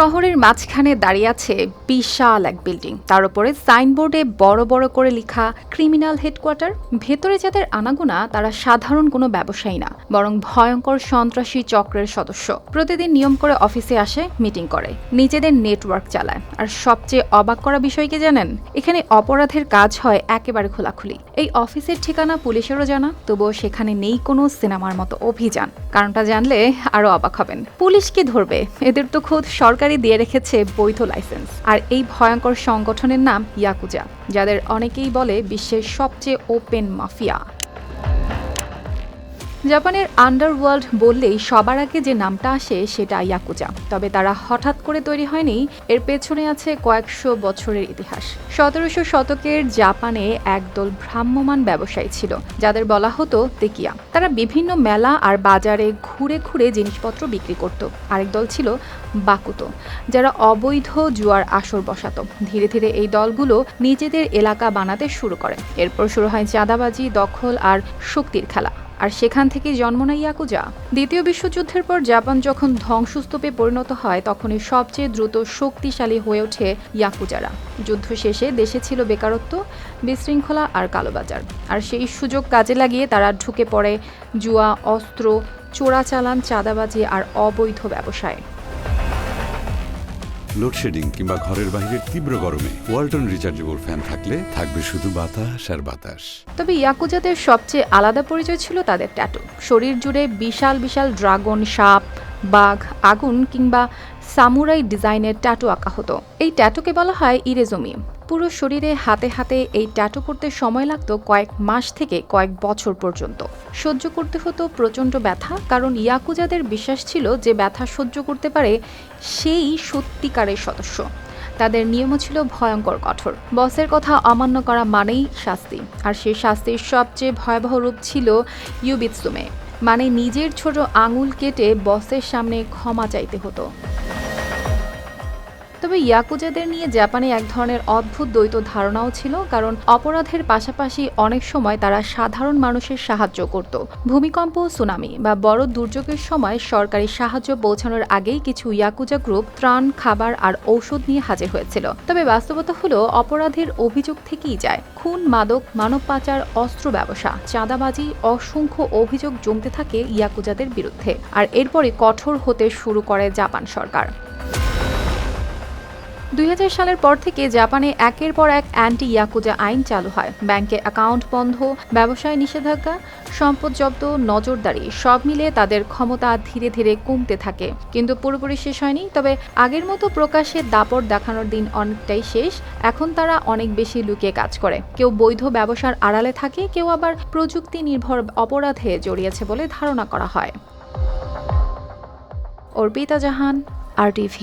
শহরের মাঝখানে দাঁড়িয়ে আছে বিশাল এক বিল্ডিং, তার উপরে সাইনবোর্ডে বড় বড় করে লেখা ক্রিমিনাল হেডকোয়ার্টার। ভেতরে যাদের আনাগোনা তারা সাধারণ কোনো ব্যবসায়ী না, বরং ভয়ঙ্কর সন্ত্রাসী চক্রের সদস্য। প্রতিদিন নিয়ম করে অফিসে আসে, মিটিং করে, নিজেদের নেটওয়ার্ক চালায়। আর সবচেয়ে অবাক করা বিষয় কি জানেন? এখানে অপরাধের কাজ হয় একেবারে খোলাখুলি। এই অফিসের ঠিকানা পুলিশেরও জানা, তবুও সেখানে নেই কোনো সিনেমার মতো অভিযান। কারণটা জানলে আরো অবাক হবেন। পুলিশ কি ধরবে? এদের তো খোদ সরকারই দিয়ে রেখেছে বৈধ লাইসেন্স। আর এই ভয়ঙ্কর সংগঠনের নাম ইয়াকুজা, যাদের অনেকেই বলে বিশ্বের সবচেয়ে ওপেন মাফিয়া। জাপানের আন্ডারওয়ার্ল্ড বললেই সবার আগে যে নামটা আসে সেটা ইয়াকুজা। তবে তারা হঠাৎ করে তৈরি হয়নি, এর পেছনে আছে কয়েকশো বছরের ইতিহাস। 1700 শতকের জাপানে একদল ভ্রাম্যমাণ ব্যবসায়ী ছিল, যাদের বলা হতো তেকিয়া। তারা বিভিন্ন মেলা আর বাজারে ঘুরে ঘুরে জিনিসপত্র বিক্রি করত। আরেক দল ছিল বাকুতো, যারা অবৈধ জুয়ার আসর বসাতো। ধীরে ধীরে এই দলগুলো নিজেদের এলাকা বানাতে শুরু করে। এরপর শুরু হয় চাঁদাবাজি, দখল আর শক্তির খেলা। আর সেখান থেকেই জন্ম নেয় ইয়াকুজা। দ্বিতীয় বিশ্বযুদ্ধের পর জাপান যখন ধ্বংসস্তূপে পরিণত হয়, তখনই সবচেয়ে দ্রুত শক্তিশালী হয়ে ওঠে ইয়াকুজারা। যুদ্ধ শেষে দেশে ছিল বেকারত্ব, বিশৃঙ্খলা আর কালোবাজার। আর সেই সুযোগ কাজে লাগিয়ে তারা ঢুকে পড়ে জুয়া, অস্ত্র, চোরাচালান, চাঁদাবাজি আর অবৈধ ব্যবসায়। লোডশেডিং কিংবা ঘরের বাইরের তীব্র গরমে ওয়ালটন রিচার্জেবল ফ্যান থাকলে থাকবে শুধু বাতাস আর বাতাস। তবে ইয়াকুজাদের সবচেয়ে আলাদা পরিচয় ছিল তাদের ট্যাটু। শরীর জুড়ে বিশাল বিশাল ড্রাগন, সাপ, বাঘ, আগুন কিংবা সামুরাই ডিজাইনের ট্যাটু আঁকা হতো। এই ট্যাটুকে বলা হয় ইরেজুমি। পুরো শরীরে হাতে হাতে এই ট্যাটু করতে সময় লাগতো কয়েক মাস থেকে কয়েক বছর পর্যন্ত। সহ্য করতে হতো প্রচণ্ড ব্যথা, কারণ ইয়াকুজাদের বিশ্বাস ছিল যে ব্যথা সহ্য করতে পারে সেই সত্যিকারের সদস্য। তাদের নিয়মও ছিল ভয়ঙ্কর কঠোর। বসের কথা অমান্য করা মানেই শাস্তি। আর সেই শাস্তির সবচেয়ে ভয়াবহ রূপ ছিল ইউবিৎসুমে, মানে নিজের ছোট আঙুল কেটে বসের সামনে ক্ষমা চাইতে হতো। তবে ইয়াকুজাদের নিয়ে জাপানে এক ধরনের অদ্ভুত দ্বৈত ধারণাও ছিল, কারণ অপরাধের পাশাপাশি অনেক সময় তারা সাধারণ মানুষের সাহায্য করত। ভূমিকম্প, সুনামি বা বড় দুর্যোগের সময় সরকারি সাহায্য পৌঁছানোর আগেই কিছু ইয়াকুজা গ্রুপ ত্রাণ, খাবার আর ঔষধ নিয়ে হাজির হয়েছিল। তবে বাস্তবতা হলো অপরাধের অভিযোগ থেকেই যায়। খুন, মাদক, মানব পাচার, অস্ত্র ব্যবসা, চাঁদাবাজি, অসংখ্য অভিযোগ জমতে থাকে ইয়াকুজাদের বিরুদ্ধে। আর এরপরে কঠোর হতে শুরু করে জাপান সরকার। 2000 সালের পর থেকে জাপানে একের পর এক অ্যান্টি ইয়াকুজা আইন চালু হয়। ব্যাংকে অ্যাকাউন্ট বন্ধ, ব্যবসায় নিষেধাজ্ঞা, সম্পদ জব্দ, নজরদারি, সব মিলিয়ে তাদের ক্ষমতা ধীরে ধীরে কমতে থাকে। কিন্তু পুরোপুরি শেষ হয়নি। তবে আগের মতো প্রকাশ্যে দাপট দেখানোর দিন অনেকটাই শেষ। এখন তারা অনেক বেশি লুকিয়ে কাজ করে। কেউ বৈধ ব্যবসার আড়ালে থাকে, কেউ আবার প্রযুক্তি নির্ভর অপরাধে জড়িয়েছে বলে ধারণা করা হয়। অর্পিতা জাহান, RTV।